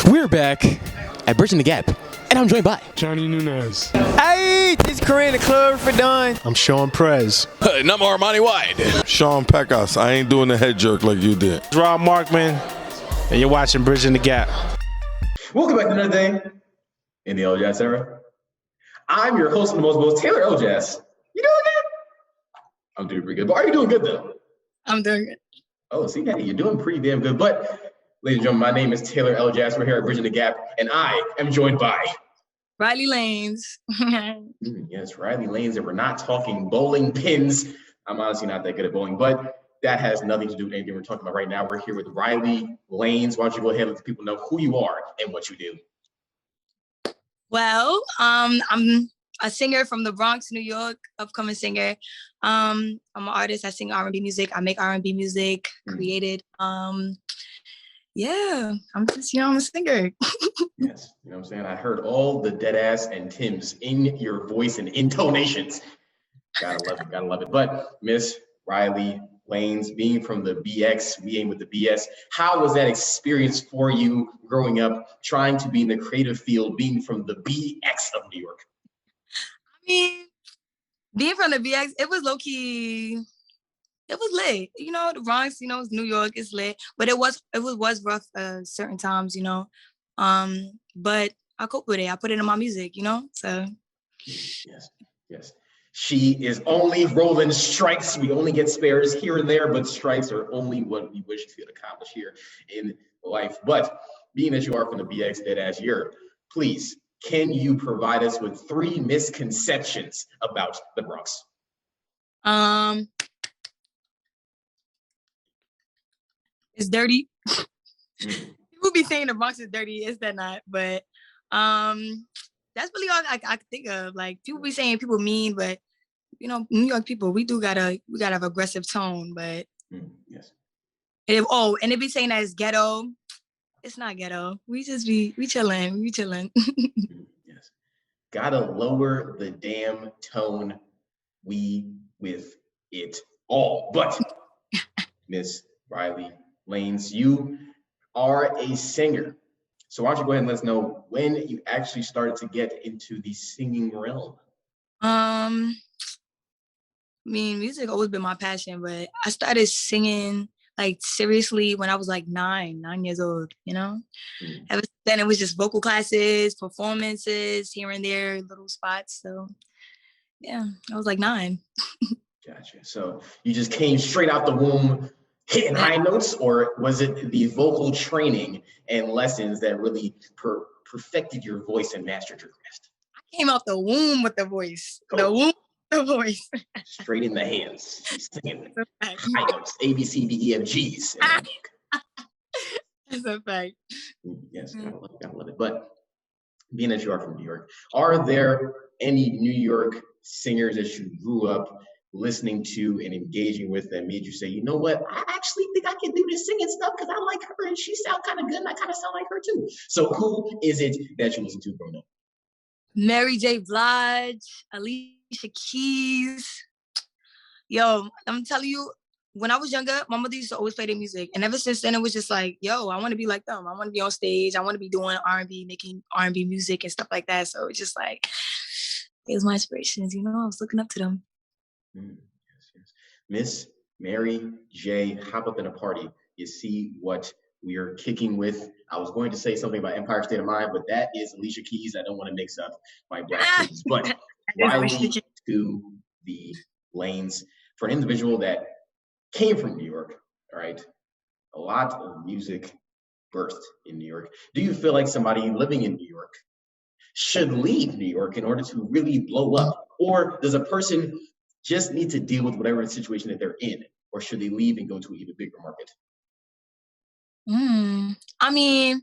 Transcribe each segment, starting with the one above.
We're back at Bridging the Gap, and I'm joined by Johnny Nunez. Hey, this Korean the Club for Done. I'm Sean Prez. and I'm Armani Wide. Sean Pecos. I ain't doing the head jerk like you did. It's Rob Markman, and you're watching Bridging the Gap. Welcome back to another day in the Elajas era. I'm your host of the most, Taylor Elajas. You doing good? I'm doing pretty good. But are you doing good though? I'm doing good. Oh, see, Daddy, you're doing pretty damn good. But, ladies and gentlemen, my name is Taylor Elajas. We're here at Bridging the Gap, and I am joined by Rileyy Lanez. yes, Rileyy Lanez. And we're not talking bowling pins. I'm honestly not that good at bowling, but that has nothing to do with anything we're talking about right now. We're here with Rileyy Lanez. Why don't you go ahead and let the people know who you are and what you do? Well, I'm a singer from the Bronx, New York, upcoming singer. I'm an artist. I sing R&B music. I make R&B music, created. Yeah, I'm a singer. Yes, you know what I'm saying? I heard all the dead ass and Tim's in your voice and intonations. Gotta love it. But Miss Rileyy Lanez, being from the BX, we aim with the BS. How was that experience for you growing up, trying to be in the creative field, being from the BX of New York? I mean, being from the BX, it was low-key, it was lit. You know, the Bronx, it's New York, it's lit. But it was rough certain times, but I cope with it. I put it in my music, so. Yes. She is only rolling strikes. We only get spares here and there, but strikes are only what we wish to accomplish here in life. But being that you are from the BX dead ass year, please, can you provide us with 3 misconceptions about the Bronx? It's dirty. People be saying the Bronx is dirty. Is that not? But that's really all I can think of. Like, people be saying people mean, but New York people, we gotta have aggressive tone. But yes. And they be saying that it's ghetto. It's not ghetto. We chilling. Yes. Gotta lower the damn tone. We with it all. But Miss Rileyy Lanez, you are a singer. So why don't you go ahead and let us know when you actually started to get into the singing realm? I mean, music always been my passion, but I started singing like seriously when I was like 9 years old, Ever since then it was just vocal classes, performances here and there, little spots. So yeah, I was like 9. Gotcha. So you just came straight out the womb hitting high notes, or was it the vocal training and lessons that really perfected your voice and mastered your craft? I came out the womb with the voice. The voice. Straight in the hands. She's singing high notes, A, B, C, D, E, F, G's. That's a fact. Yes, gotta love it. But being that you are from New York, are there any New York singers that you grew up listening to and engaging with that made you say, you know what, I actually think I can do this singing stuff because I like her and she sounds kind of good and I kind of sound like her too? So who is it that you listen to growing up? Mary J. Blige, Alicia Keys. Yo, I'm telling you, when I was younger, my mother used to always play their music. And ever since then, it was just like, yo, I want to be like them. I want to be on stage. I want to be doing R&B, making R&B music and stuff like that. So it's just like, it was my inspirations, I was looking up to them. Yes. Miss Mary J., hop up in a party. You see what we are kicking with. I was going to say something about Empire State of Mind, but that is Alicia Keys. I don't want to mix up my black keys. But Rileyy to the Lanez, for an individual that came from New York, all right, a lot of music birthed in New York. Do you feel like somebody living in New York should leave New York in order to really blow up? Or does a person just need to deal with whatever situation that they're in? Or should they leave and go to an even bigger market? I mean,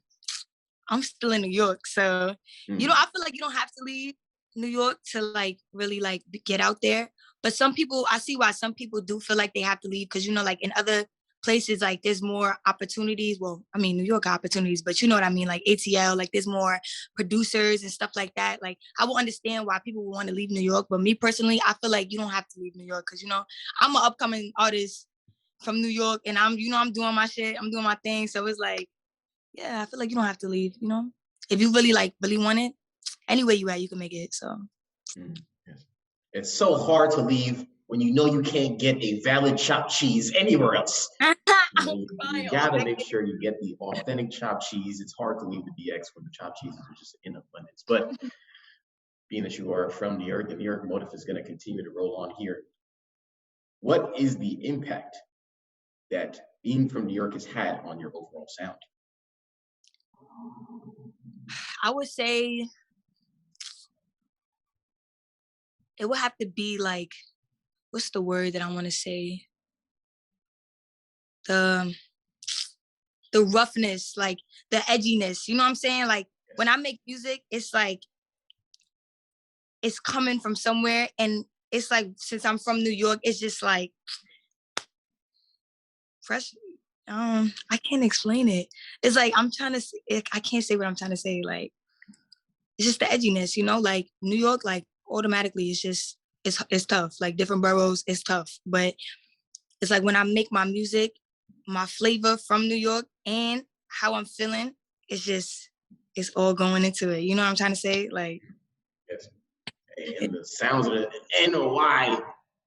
I'm still in New York, so I feel like you don't have to leave New York to like really like get out there. But some people, I see why some people do feel like they have to leave because like in other places, like there's more opportunities. Well, I mean, New York opportunities, but you know what I mean, like ATL, like there's more producers and stuff like that. Like I will understand why people would want to leave New York, but me personally, I feel like you don't have to leave New York because I'm an upcoming artist from New York, and I'm doing my shit, I'm doing my thing. So it's like, yeah, I feel like you don't have to leave, you know? If you really want it, anywhere you at, you can make it, so. Yes. It's so hard to leave when you know you can't get a valid chopped cheese anywhere else. You gotta make sure you get the authentic chopped cheese. It's hard to leave the DX when the chopped cheeses are just in abundance. But being that you are from New York, the New York motive is going to continue to roll on here. What is the impact that being from New York has had on your overall sound? I would say it would have to be like, what's the word that I want to say? The roughness, like the edginess, you know what I'm saying? Like when I make music, it's like, it's coming from somewhere. And it's like, since I'm from New York, it's just like fresh. I can't explain it. It's like, I can't say what I'm trying to say. Like, it's just the edginess, you know, like New York, like automatically it's tough. Like different boroughs, it's tough. But it's like when I make my music, my flavor from New York and how I'm feeling, it's all going into it. You know what I'm trying to say? Like, yes. And the sounds of it, and why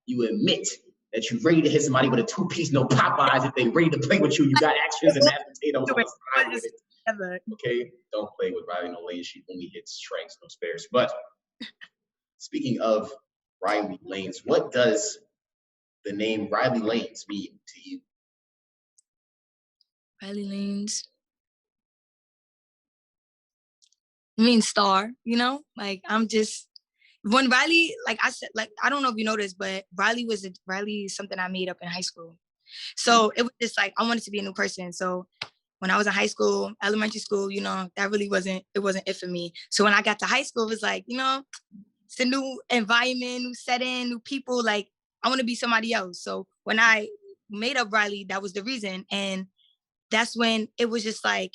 you admit that you're ready to hit somebody with a two-piece, no Popeyes. If they ready to play with you, you got actions and mashed potatoes on the side with it. Okay, don't play with Rileyy Lanez. She only hits strikes, no spares. But speaking of Rileyy Lanez, what does the name Rileyy Lanez mean to you? Rileyy Lanez. I mean, star, you know? Like, when Rileyy, like I said, like, I don't know if you know this, but Rileyy is something I made up in high school. So it was just like, I wanted to be a new person. So when I was in high school, elementary school, you know, that really wasn't it for me. So when I got to high school, it was like, you know, it's a new environment, new setting, new people. Like, I want to be somebody else. So when I made up Rileyy, that was the reason. And that's when it was just like,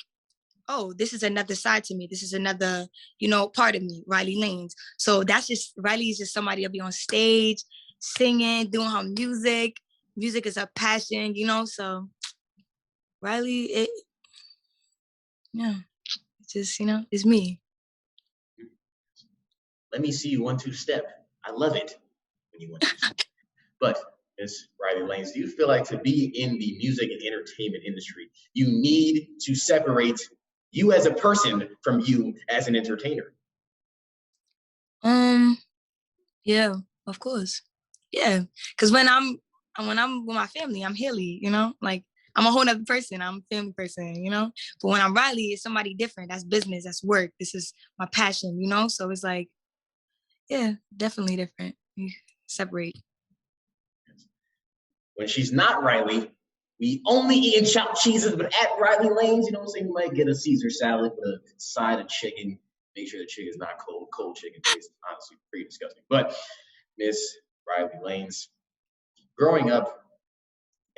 oh, this is another side to me. This is another, you know, part of me, Rileyy Lanez. So Rileyy is just somebody that'll be on stage, singing, doing her music. Music is her passion, you know, so Rileyy, it's just, you know, it's me. Let me see you 1-2 step. I love it when you 1-2 step. But Miss Rileyy Lanez, do you feel like to be in the music and entertainment industry, you need to separate you as a person from you as an entertainer? Yeah, of course. Yeah, because when I'm with my family, I'm Haley, you know, like I'm a whole nother person. I'm a family person, you know. But when I'm Rileyy, it's somebody different. That's business. That's work. This is my passion, you know. So it's like, yeah, definitely different. You separate. When she's not Rileyy, we only eating chopped cheeses, but at Rileyy Lanez, you know what I'm saying? We might get a Caesar salad with a side of chicken. Make sure the chicken's not cold. Cold chicken tastes honestly pretty disgusting. But Miss Rileyy Lanez, growing up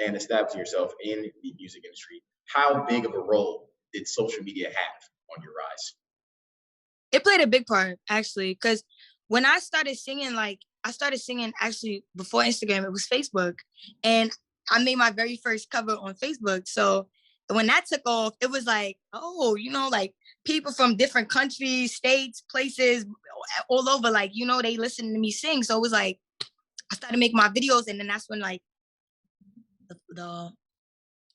and establishing yourself in the music industry, how big of a role did social media have on your rise? It played a big part, actually, because when I started singing actually before Instagram. It was Facebook, and I made my very first cover on Facebook. So when that took off, it was like, oh, you know, like people from different countries, states, places, all over, like, you know, they listened to me sing. So it was like, I started making my videos, and then that's when like the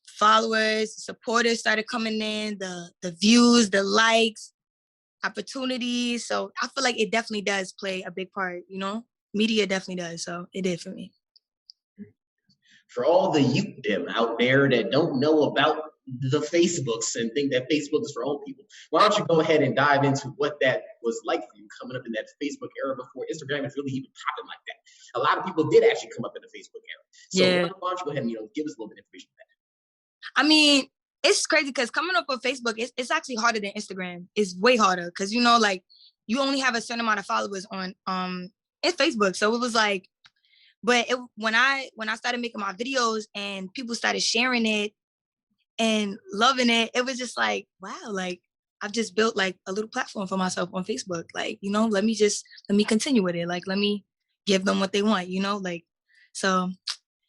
followers, supporters started coming in, the views, the likes, opportunities. So I feel like it definitely does play a big part, you know? Media definitely does. So it did for me. For all the youth them out there that don't know about the Facebooks and think that Facebook is for old people, why don't you go ahead and dive into what that was like for you coming up in that Facebook era before Instagram is really even popping like that? A lot of people did actually come up in the Facebook era. So Yeah. why don't you go ahead and, you know, give us a little bit of information on that? I mean, it's crazy because coming up on Facebook, it's actually harder than Instagram. It's way harder because, you know, like you only have a certain amount of followers on it's Facebook. So it was like, but when I started making my videos and people started sharing it and loving it, it was just like, wow, like I've just built like a little platform for myself on Facebook. Like, you know, let me continue with it. Like, let me give them what they want, you know, like, so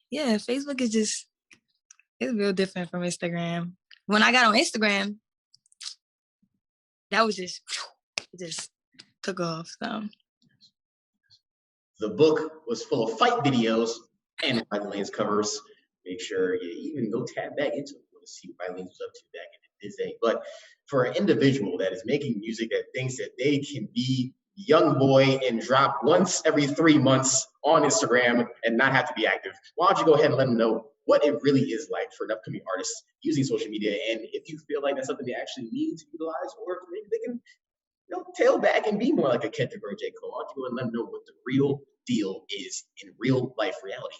yeah, Facebook is real different from Instagram. When I got on Instagram, that was just, it just took off. So. The book was full of fight videos and Rileyy Lanez covers. Make sure you even go tap back into it to see what Rileyy Lanez was up to back in his day. But for an individual that is making music that thinks that they can be young boy and drop once every 3 months on Instagram and not have to be active, why don't you go ahead and let them know what it really is like for an upcoming artist using social media, and if you feel like that's something they actually need to utilize, or if maybe they can tail back and be more like a Kendrick or a J. Cole. Why don't you go and let them know what the real deal is in real life reality?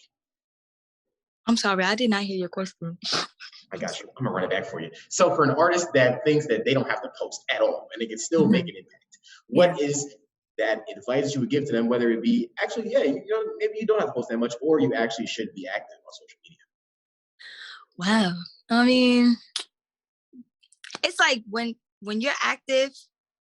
I'm sorry, I did not hear your question. I got you. I'm gonna run it back for you. So for an artist that thinks that they don't have to post at all and they can still make an impact, what is that advice you would give to them, whether it be actually, maybe you don't have to post that much, or you actually should be active on social media? Wow. I mean, it's like when you're active,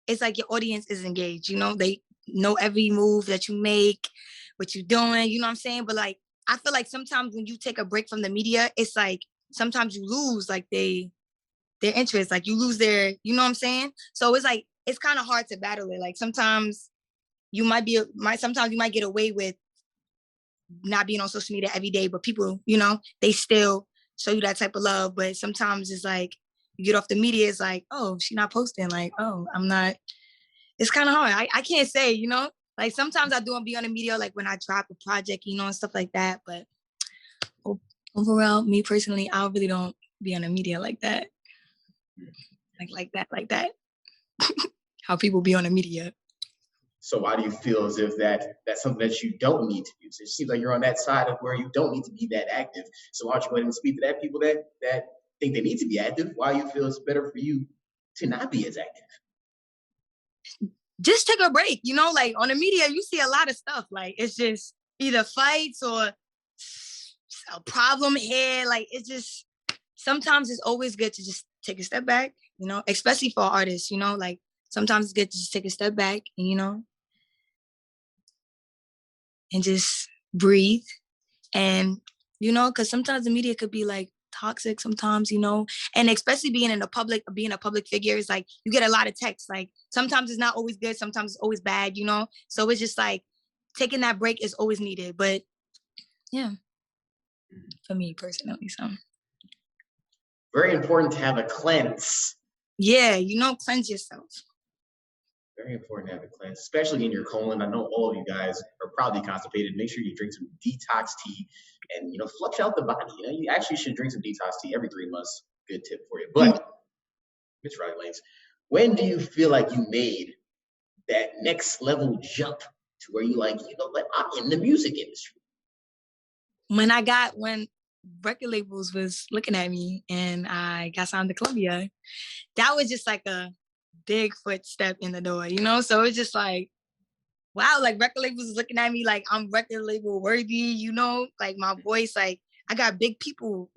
it's like your audience is engaged. They know every move that you make, what you're doing, you know what I'm saying? But like, I feel like sometimes when you take a break from the media, it's like sometimes you lose like their interest, like you lose their, you know what I'm saying? So it's like, it's kind of hard to battle it. Like sometimes you might get away with not being on social media every day, but people, they still show you that type of love. But sometimes it's like, you get off the media, it's like, oh, she's not posting. Like, oh, I'm not. It's kind of hard. I can't say, like sometimes I do be on the media, like when I drop a project, and stuff like that. But overall, me personally, I really don't be on the media like that. Like that. How people be on the media. So why do you feel as if that's something that you don't need to do? So it seems like you're on that side of where you don't need to be that active. So why don't you go ahead and speak to that people that think they need to be active? Why you feel it's better for you to not be as active? Just take a break, like on the media, you see a lot of stuff. Like it's just either fights or a problem here. Like it's just, sometimes it's always good to just take a step back, especially for artists, like sometimes it's good to just take a step back and, and just breathe. And, because sometimes the media could be like toxic sometimes, and especially being a public figure is like, you get a lot of texts. Like sometimes it's not always good, sometimes it's always bad, so it's just like taking that break is always needed. But yeah, for me personally, so very important to have a cleanse. Yeah, cleanse yourself. Very important to have a cleanse, especially in your colon. I know all of you guys are probably constipated. Make sure you drink some detox tea and, flush out the body. You actually should drink some detox tea every 3 months. Good tip for you. But, Ms. Rileyy Lanez, when do you feel like you made that next level jump to where you like, what, I'm in the music industry? When record labels was looking at me and I got signed to Columbia, that was just like a big footstep in the door, So it's just like, wow, like record labels is looking at me like I'm record label worthy, like my voice, like I got big people,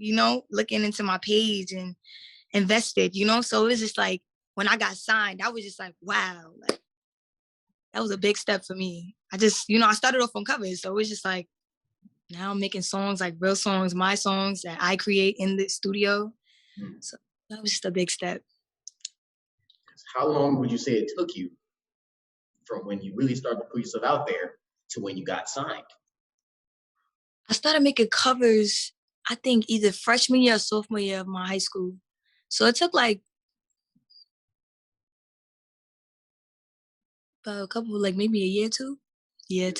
looking into my page and invested, So it was just like, when I got signed, I was just like, wow, like that was a big step for me. I just, I started off on covers, so it was just like, now I'm making songs, like real songs, my songs that I create in the studio. So that was just a big step. How long would you say it took you from when you really started to put yourself out there to when you got signed? I started making covers, I think either freshman year or sophomore year of my high school. So it took like a couple, like maybe a year or two. Yeah.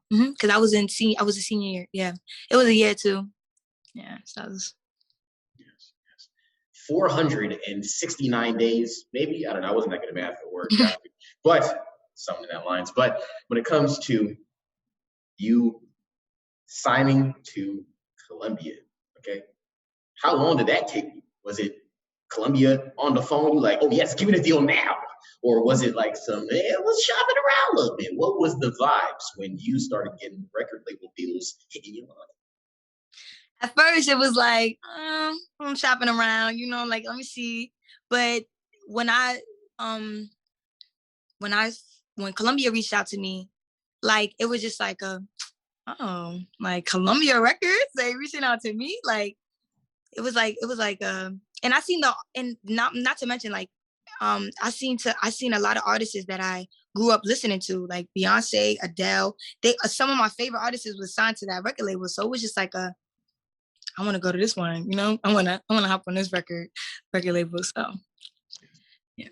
Because I was a senior year. Yeah, it was a year or two. Yeah, so I was. Yes. 469 days, maybe. I don't know. I wasn't that good at math or but something in that lines. But when it comes to you signing to Columbia, okay, how long did that take you? Was it Columbia on the phone? You like, oh yes, give me the deal now. Or was it like let's shop it around a little bit? What was the vibes when you started getting record label deals hitting you on? At first, it was like, I'm shopping around, like, let me see. But when Columbia reached out to me, like, it was just like like Columbia Records, they reaching out to me. Like, it was like, and I seen and not to mention, like, I seen a lot of artists that I grew up listening to, like Beyonce, Adele. Some of my favorite artists was signed to that record label. So it was just like I want to go to this one, you know. I wanna hop on this record label. So yeah.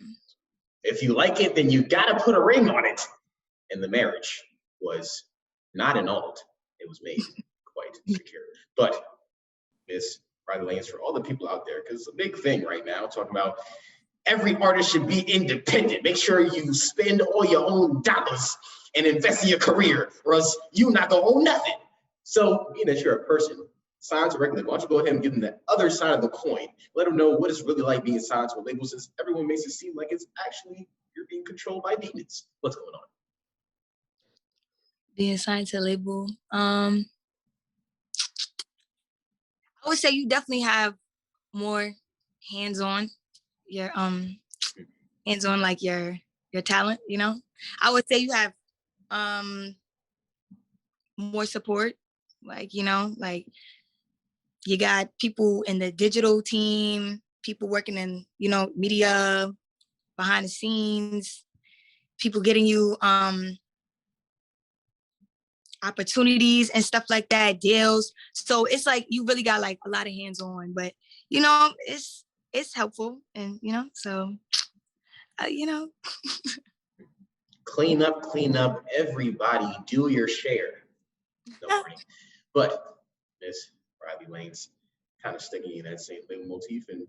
If you like it, then you gotta put a ring on it. And the marriage was not annulled. It was made quite secure. But Miss Rileyy Lanez, for all the people out there, because it's a big thing right now, talking about every artist should be independent. Make sure you spend all your own dollars and invest in your career, or else you're not gonna own nothing. So, being that you're a person signed to a record label, why don't you go ahead and give them the other side of the coin? Let them know what it's really like being signed to a label, since everyone makes it seem like it's actually you're being controlled by demons. What's going on? Being signed to a label, I would say you definitely have more hands-on like your talent, you know. I would say you have more support, like, you know, like you got people in the digital team, people working in, you know, media, behind the scenes, people getting you opportunities and stuff like that, deals. So it's like you really got like a lot of hands on, but you know, it's helpful, and you know, so you know. Clean up, everybody, do your share. No worry. But Miss Rileyy Lanez, kind of sticking in that same little motif and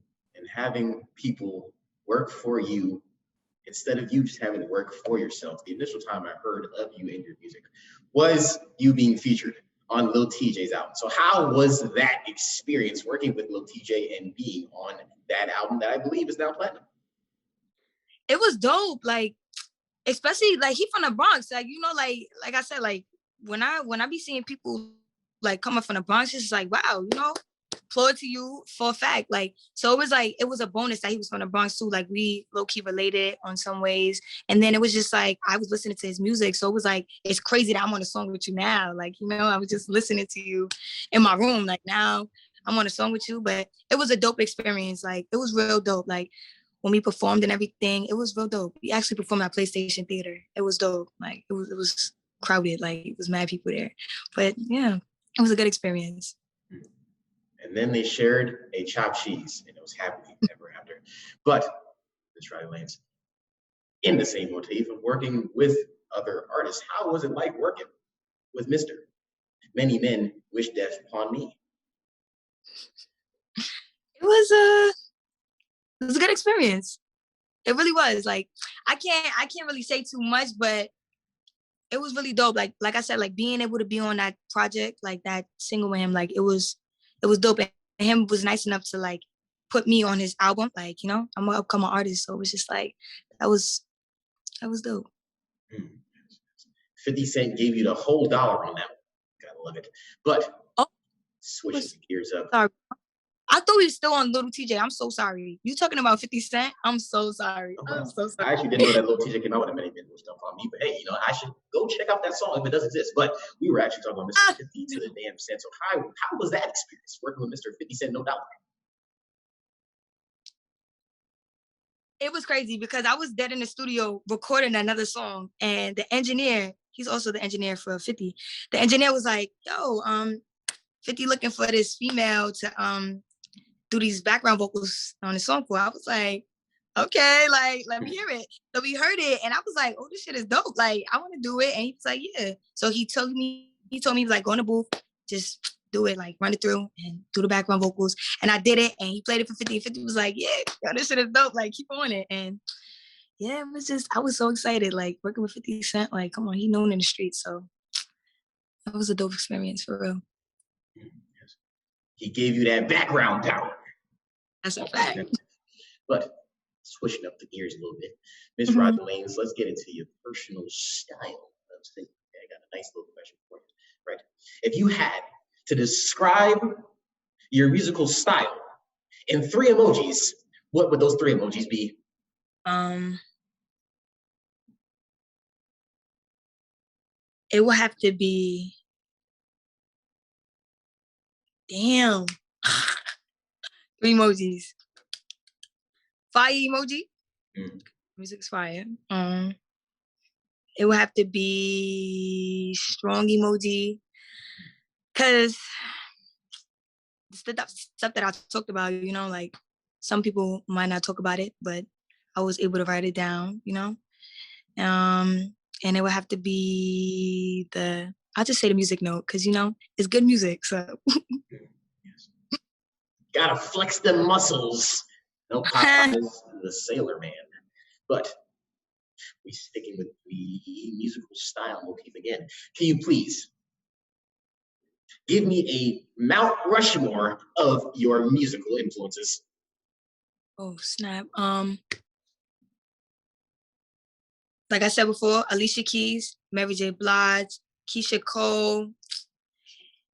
having people work for you instead of you just having to work for yourself. The initial time I heard of you and your music was you being featured on Lil Tjay's album. So how was that experience working with Lil Tjay and being on that album that I believe is now platinum? It was dope, like, especially like he from the Bronx, like, you know, like I said, like when I be seeing people like coming from the Bronx, it's like, wow, you know, applaud to you for a fact. Like, so it was a bonus that he was from the Bronx too. Like, we low-key related on some ways. And then it was just like, I was listening to his music. So it was like, it's crazy that I'm on a song with you now. Like, you know, I was just listening to you in my room. Like, now I'm on a song with you. But it was a dope experience. Like, it was real dope. Like, when we performed and everything, it was real dope. We actually performed at PlayStation Theater. It was dope. Like, it was crowded. Like, it was mad people there. But yeah, it was a good experience. And then they shared a chopped cheese, and it was happily ever after. But Ms. Rileyy Lanez, in the same motif of working with other artists, how was it like working with Mr. Many Men Wish Death Upon Me? It was a good experience. It really was. Like, I can't really say too much, but it was really dope. Like I said, like being able to be on that project, like that single with him, like it was dope. And him was nice enough to like put me on his album. Like, you know, I'm an upcoming artist, so it was just like that was dope. 50 Cent gave you the whole dollar on that one. Gotta love it. But switching the gears up. Sorry. I thought we were still on Lil Tjay. I'm so sorry. You talking about 50 Cent? I'm so sorry. Oh, wow. I'm so sorry. I actually didn't know that Lil Tjay came out with a Many Men Wish Death Upon Me, but hey, you know, I should go check out that song if it does exist. But we were actually talking about Mr. 50 to the damn cent. So how was that experience working with Mr. 50 Cent, no dollar? It was crazy because I was dead in the studio recording another song, and the engineer, he's also the engineer for 50. The engineer was like, yo, 50 looking for this female to do these background vocals on the song for. I was like, okay, like, let me hear it. So we heard it, and I was like, oh, this shit is dope. Like, I want to do it. And he was like, yeah. So he told me, like, go in the booth, just do it, like, run it through and do the background vocals. And I did it, and he played it for 50. 50 was like, yeah, yo, this shit is dope. Like, keep on it. And yeah, it was just, I was so excited, like, working with 50 Cent. Like, come on, he known in the streets. So that was a dope experience, for real. He gave you that background power. That's a fact. But switching up the gears a little bit, Miss Rileyy Lanez, let's get into your personal style of singing. Okay, I got a nice little question for you. Right. If you had to describe your musical style in 3 emojis, what would those 3 emojis be? It will have to be, damn. 3 emojis. Fire emoji. Music's fire. It would have to be strong emoji, cause the stuff that I talked about, you know, like some people might not talk about it, but I was able to write it down, you know. And it would have to be I'll just say the music note, cause you know it's good music. So Gotta flex them muscles. No Popeye's the Sailor Man, but we sticking with the musical style motif again. Can you please give me a Mount Rushmore of your musical influences? oh snap. Like I said before, Alicia Keys, Mary J. Blige, Keisha Cole,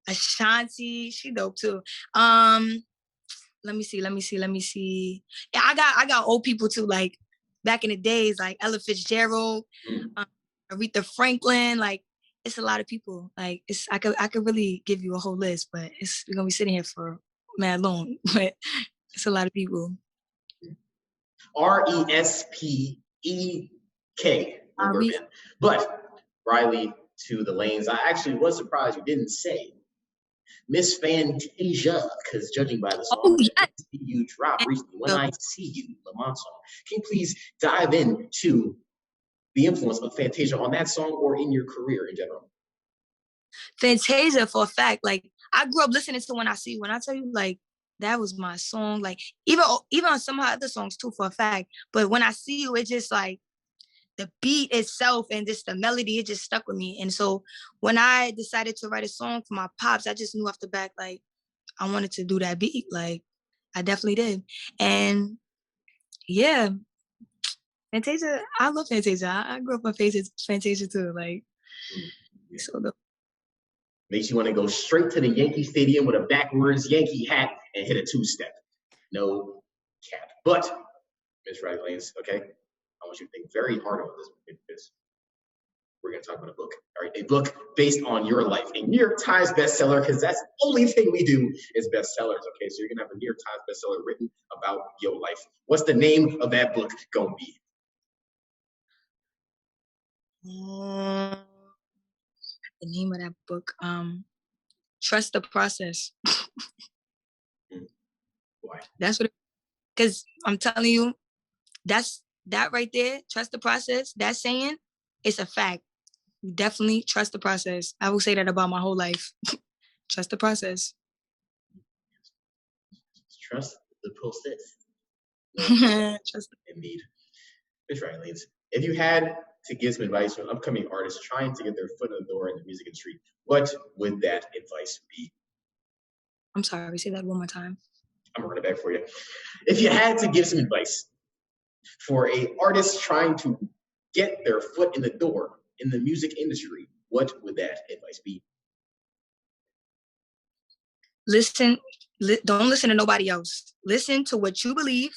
Ashanti, she dope too. Let me see. Yeah, I got old people too, like back in the days, like Ella Fitzgerald, Aretha Franklin, like it's a lot of people. Like I could really give you a whole list, but we're gonna be sitting here for mad long. But it's a lot of people. Respek. But Rileyy to the lanes. I actually was surprised you didn't say Miss Fantasia, because judging by the song that you dropped recently, When I See You, Lamont song, can you please dive into the influence of Fantasia on that song or in your career in general? Fantasia, for a fact, like I grew up listening to When I See You. When I tell you, like that was my song. Like even on some of her other songs too, for a fact. But When I See You, it just like the beat itself and just the melody, it just stuck with me. And so when I decided to write a song for my pops, I just knew off the back, like, I wanted to do that beat. Like, I definitely did. And yeah, Fantasia, I love Fantasia. I grew up on Fantasia too. Like, so dope. Makes you want to go straight to the Yankee Stadium with a backwards Yankee hat and hit a two-step. No cap. But, Miss Rileyy Lanez, okay? I want you to think very hard on this because we're going to talk about a book. All right, a book based on your life, a New York Times bestseller, because that's the only thing we do is bestsellers. Okay, so you're going to have a New York Times bestseller written about your life. What's the name of that book going to be? The name of that book, Trust the Process. Why? That's what, because I'm telling you, that right there, trust the process, that saying, it's a fact. Definitely trust the process. I will say that about my whole life. Trust the process. Trust the process. Trust Indeed. Miss Rileyy Lanez, if you had to give some advice to an upcoming artist trying to get their foot in the door in the music industry, what would that advice be? I'm sorry, say that one more time. I'm gonna run it back for you. If you had to give some advice for an artist trying to get their foot in the door in the music industry, what would that advice be? Don't listen to nobody else. Listen to what you believe.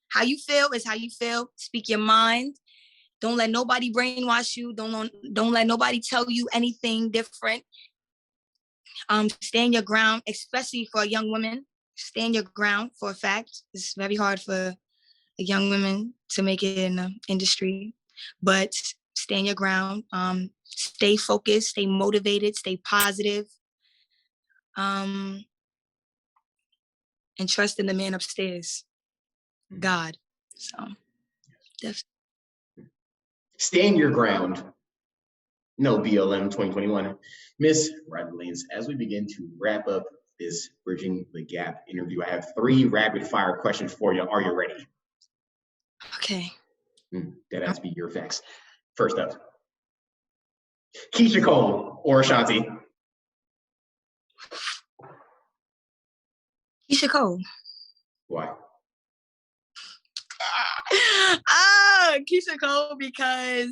How you feel is how you feel. Speak your mind. Don't let nobody brainwash you. Don't let nobody tell you anything different. Stand your ground, especially for a young woman. Stand your ground, for a fact. It's very hard for a young woman to make it in the industry, but stand your ground. Stay focused, stay motivated, stay positive. And trust in the man upstairs, God. So, definitely. Stand your ground. No BLM 2021. Miss Rileyy Lanez, as we begin to wrap up this Bridging the Gap interview, I have 3 rapid fire questions for you. Are you ready? Okay. That has to be your facts. First up, Keisha Cole or Ashanti? Keisha Cole. Why? Keisha Cole, because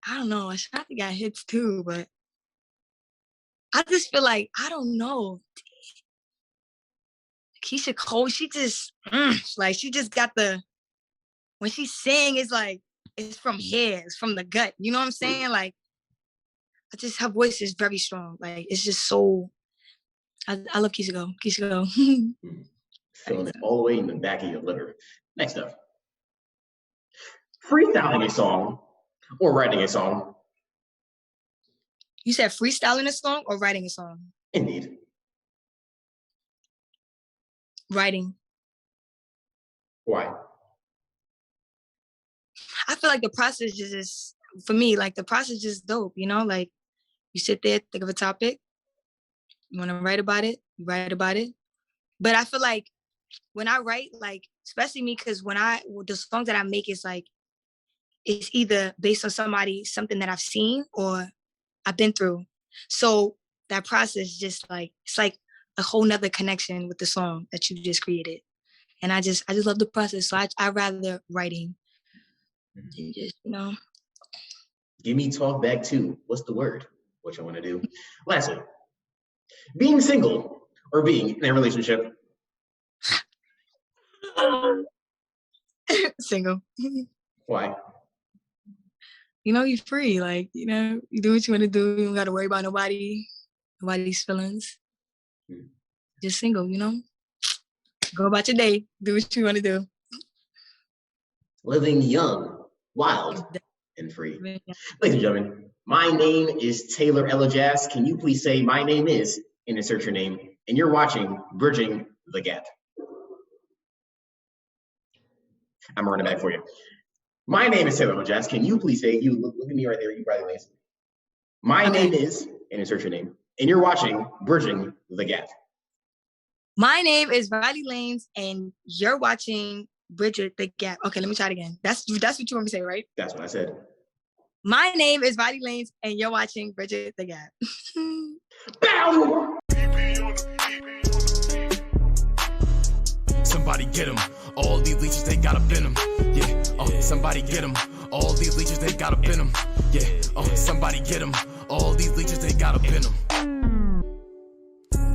I don't know, Ashanti got hits too, but I just feel like, I don't know. Keisha Cole, she just, like, she just got when she sing, it's like, it's from here, it's from the gut. You know what I'm saying? Like, her voice is very strong. Like, it's just so, I love Keisha Cole. Keisha Cole. Feeling it all the way in the back of your liver. Next up. Freestyling a song or writing a song. You said freestyling a song or writing a song? Indeed. Writing. Why? I feel like the process just is, for me, like the process just dope, you know? Like you sit there, think of a topic, you want to write about it, you write about it. But I feel like when I write, like, especially me, because the songs that I make is like, it's either based on something that I've seen or I've been through. So that process just like, it's like a whole nother connection with the song that you just created. And I just love the process. So I rather writing than just, you know. Give me talk back to, what's the word? What you want to do? Lastly, being single or being in a relationship. Single. Why? You know, you're free. Like, you know, you do what you want to do. You don't got to worry about nobody's feelings. Just single, you know? Go about your day. Do what you want to do. Living young, wild, and free. Ladies and gentlemen, my name is Taylor Elajas. Can you please say my name is, and insert your name, and you're watching Bridging the Gap. I'm running back for you. My name is Taylor Elajas. Can you please say, you look at me right there, you Rileyy Lanez. My name is, and insert your name, and you're watching Bridging the Gap. My name is Rileyy Lanez, and you're watching Bridget the Gap. Okay, let me try it again. That's what you want me to say, right? That's what I said. My name is Rileyy Lanez, and you're watching Bridget the Gap. Bow! Somebody get him. All these leeches, they got up in them. Yeah, somebody get him. All these leeches, they got up in them. Yeah, somebody get him. All these leeches, they got up in them.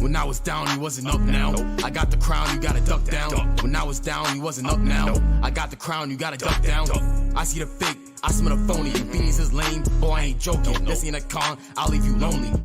When I was down, you wasn't up now. I got the crown, you gotta duck down. When I was down, you wasn't up now. I got the crown, you gotta duck down. I see the fake, I smell the phony. Your beanies is lame, boy, I ain't joking. This ain't a con, I'll leave you lonely.